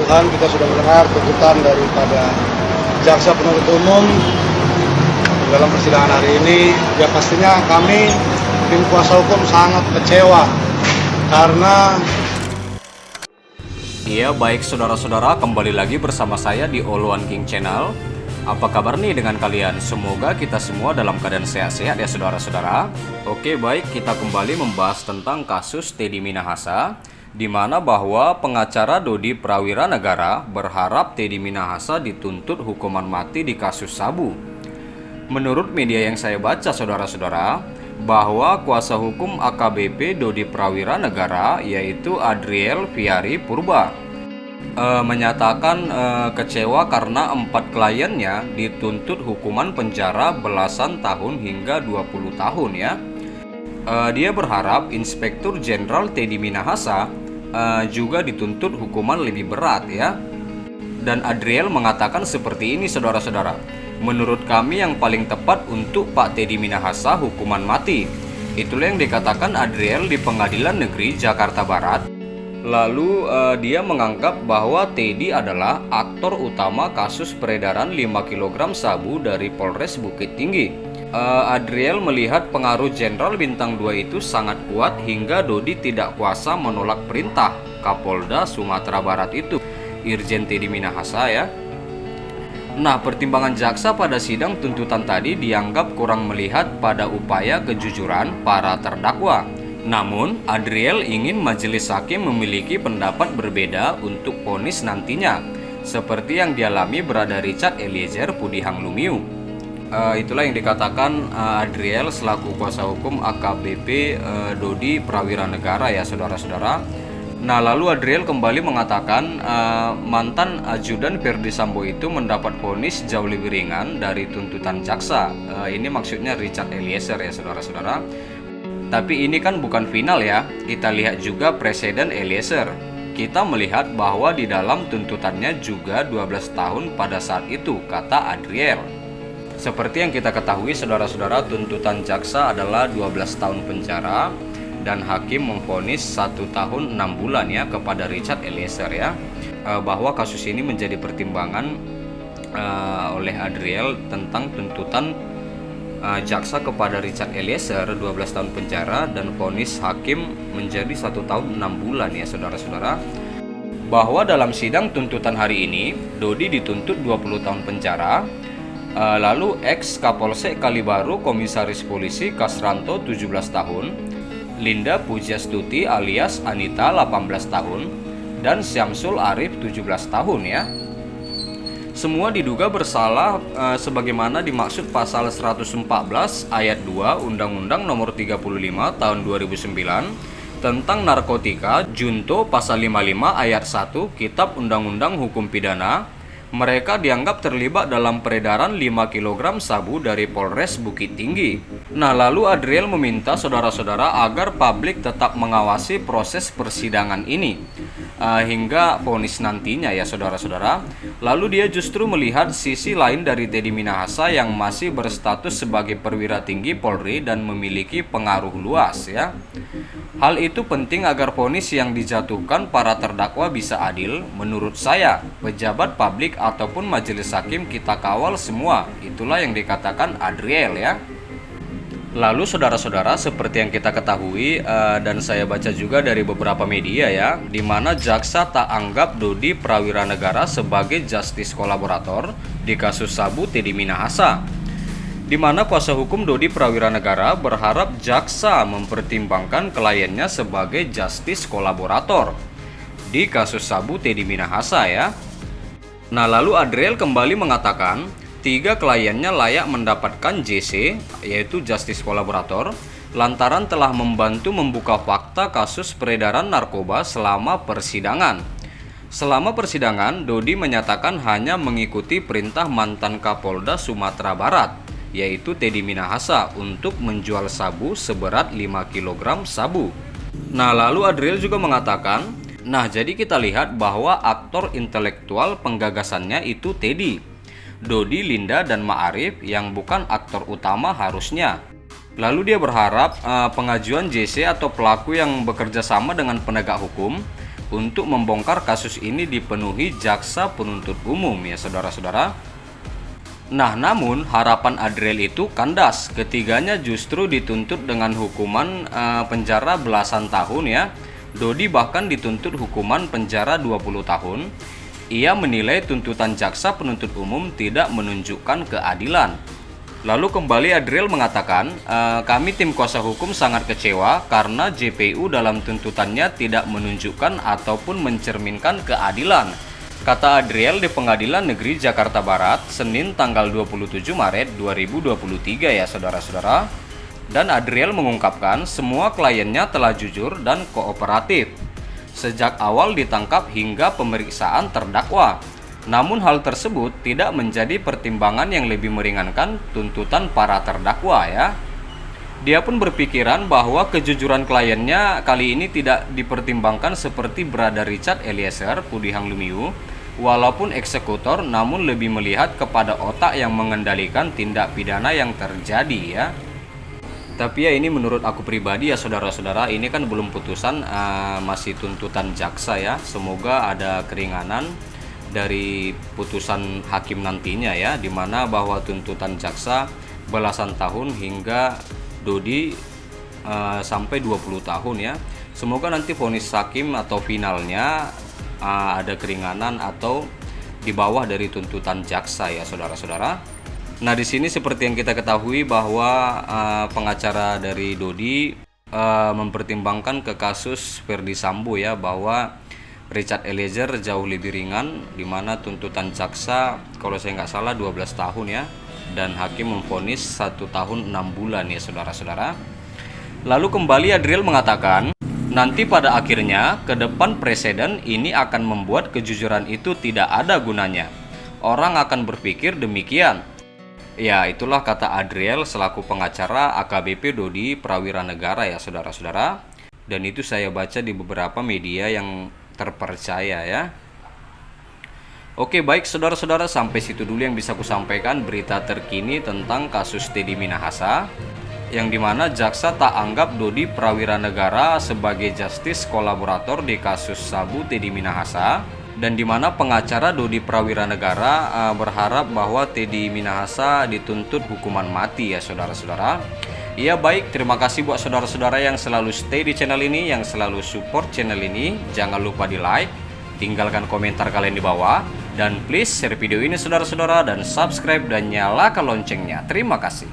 Tuhan, kita sudah mendengar tuntutan daripada jaksa penuntut umum dalam persidangan hari ini. Ya pastinya kami tim kuasa hukum sangat kecewa karena Iya, baik saudara-saudara, kembali lagi bersama saya di All One King Channel. Apa kabar nih dengan kalian? Semoga kita semua dalam keadaan sehat-sehat ya saudara-saudara. Oke, baik, kita kembali membahas tentang kasus Teddy Minahasa, di mana bahwa pengacara Dodi Prawira Negara berharap Teddy Minahasa dituntut hukuman mati di kasus sabu. Menurut media yang saya baca saudara-saudara, bahwa kuasa hukum AKBP Dodi Prawira Negara yaitu Adriel Viari Purba menyatakan kecewa karena 4 kliennya dituntut hukuman penjara belasan tahun hingga 20 tahun ya. Dia berharap Inspektur Jenderal Teddy Minahasa juga dituntut hukuman lebih berat ya. Dan Adriel mengatakan seperti ini saudara-saudara. Menurut kami yang paling tepat untuk Pak Teddy Minahasa hukuman mati. Itulah yang dikatakan Adriel di Pengadilan Negeri Jakarta Barat. Lalu dia menganggap bahwa Teddy adalah aktor utama kasus peredaran 5 kg sabu dari Polres Bukit Tinggi. Adriel melihat pengaruh Jenderal Bintang 2 itu sangat kuat hingga Dodi tidak kuasa menolak perintah Kapolda Sumatera Barat itu, Irjen Teddy Minahasa ya. Nah, pertimbangan jaksa pada sidang tuntutan tadi dianggap kurang melihat pada upaya kejujuran para terdakwa. Namun, Adriel ingin majelis hakim memiliki pendapat berbeda untuk vonis nantinya, seperti yang dialami Brada Richard Eliezer Pudihang Lumiu. Itulah yang dikatakan Adriel selaku kuasa hukum AKBP Dodi Prawira Negara ya saudara-saudara. Nah, lalu Adriel kembali mengatakan mantan ajudan Verdi Sambo itu mendapat vonis jauh lebih ringan dari tuntutan jaksa. Ini maksudnya Richard Eliezer ya saudara-saudara. Tapi ini kan bukan final ya. Kita lihat juga presiden Eliezer. Kita melihat bahwa di dalam tuntutannya juga 12 tahun pada saat itu, kata Adriel. Seperti yang kita ketahui saudara-saudara, tuntutan jaksa adalah 12 tahun penjara. Dan hakim memvonis 1 tahun 6 bulan ya kepada Richard Eliezer ya, bahwa kasus ini menjadi pertimbangan oleh Adriel tentang tuntutan jaksa kepada Richard Eliezer 12 tahun penjara dan vonis hakim menjadi 1 tahun 6 bulan ya saudara-saudara. Bahwa dalam sidang tuntutan hari ini Dodi dituntut 20 tahun penjara. Lalu ex Kapolsek Kalibaru Komisaris Polisi Kasranto 17 tahun, Linda Pujastuti alias Anita 18 tahun, dan Syamsul Arif 17 tahun ya. Semua diduga bersalah sebagaimana dimaksud pasal 114 ayat 2 Undang-Undang Nomor 35 Tahun 2009 tentang narkotika, junto pasal 55 ayat 1 Kitab Undang-Undang Hukum Pidana. Mereka dianggap terlibat dalam peredaran 5 kg sabu dari Polres Bukit Tinggi. Nah, lalu Adriel meminta saudara-saudara agar publik tetap mengawasi proses persidangan ini hingga vonis nantinya ya saudara-saudara. Lalu dia justru melihat sisi lain dari Teddy Minahasa yang masih berstatus sebagai perwira tinggi Polri dan memiliki pengaruh luas ya. Hal itu penting agar vonis yang dijatuhkan para terdakwa bisa adil. Menurut saya, pejabat publik ataupun majelis hakim kita kawal semua. Itulah yang dikatakan Adriel ya. Lalu saudara-saudara, seperti yang kita ketahui dan saya baca juga dari beberapa media ya, di mana jaksa tak anggap Dodi Prawira Negara sebagai justice kolaborator di kasus sabu Teddy Minahasa, di mana kuasa hukum Dodi Prawira Negara berharap jaksa mempertimbangkan kliennya sebagai justice kolaborator di kasus sabu Teddy Minahasa ya. Nah, lalu Adriel kembali mengatakan 3 kliennya layak mendapatkan JC, yaitu Justice Kolaborator, lantaran telah membantu membuka fakta kasus peredaran narkoba selama persidangan. Selama persidangan, Dodi menyatakan hanya mengikuti perintah mantan Kapolda Sumatera Barat, yaitu Teddy Minahasa, untuk menjual sabu seberat 5 kg sabu. Nah, lalu Adriel juga mengatakan, nah jadi kita lihat bahwa aktor intelektual penggagasannya itu Teddy, Dodi, Linda, dan Ma'arif yang bukan aktor utama harusnya. Lalu dia berharap pengajuan JC atau pelaku yang bekerja sama dengan penegak hukum untuk membongkar kasus ini dipenuhi jaksa penuntut umum ya saudara-saudara. Nah, namun harapan Adriel itu kandas. Ketiganya justru dituntut dengan hukuman penjara belasan tahun ya. Dodi bahkan dituntut hukuman penjara 20 tahun. Ia menilai tuntutan jaksa penuntut umum tidak menunjukkan keadilan. Lalu kembali Adriel mengatakan, kami tim kuasa hukum sangat kecewa karena JPU dalam tuntutannya tidak menunjukkan ataupun mencerminkan keadilan. Kata Adriel di Pengadilan Negeri Jakarta Barat, Senin tanggal 27 Maret 2023 ya saudara-saudara. Dan Adriel mengungkapkan semua kliennya telah jujur dan kooperatif sejak awal ditangkap hingga pemeriksaan terdakwa. Namun hal tersebut tidak menjadi pertimbangan yang lebih meringankan tuntutan para terdakwa ya. Dia pun berpikiran bahwa kejujuran kliennya kali ini tidak dipertimbangkan seperti Brother Richard Eliezer Pudihang Lumiu. Walaupun eksekutor, namun lebih melihat kepada otak yang mengendalikan tindak pidana yang terjadi ya. Tapi ya ini menurut aku pribadi ya saudara-saudara, ini kan belum putusan, masih tuntutan jaksa ya. Semoga ada keringanan dari putusan hakim nantinya ya, dimana bahwa tuntutan jaksa belasan tahun hingga Dodi sampai 20 tahun ya. Semoga nanti vonis hakim atau finalnya ada keringanan atau di bawah dari tuntutan jaksa ya saudara-saudara. Nah, di sini seperti yang kita ketahui bahwa pengacara dari Dodi mempertimbangkan ke kasus Ferdy Sambo ya, bahwa Richard Eliezer jauh lebih ringan, di mana tuntutan jaksa kalau saya nggak salah 12 tahun ya, dan hakim memvonis 1 tahun 6 bulan ya saudara-saudara. Lalu kembali Adriel mengatakan, nanti pada akhirnya ke depan presiden ini akan membuat kejujuran itu tidak ada gunanya. Orang akan berpikir demikian. Ya, itulah kata Adriel selaku pengacara AKBP Dodi Prawira Negara ya saudara-saudara. Dan itu saya baca di beberapa media yang terpercaya ya. Oke, baik saudara-saudara, sampai situ dulu yang bisa aku sampaikan berita terkini tentang kasus Teddy Minahasa, yang dimana jaksa tak anggap Dodi Prawira Negara sebagai justice kolaborator di kasus sabu Teddy Minahasa, dan dimana pengacara Dodi Prawira Negara berharap bahwa Teddy Minahasa dituntut hukuman mati ya saudara-saudara. Ya baik, terima kasih buat saudara-saudara yang selalu stay di channel ini, yang selalu support channel ini. Jangan lupa di like, tinggalkan komentar kalian di bawah, dan please share video ini saudara-saudara, dan subscribe dan nyalakan loncengnya. Terima kasih.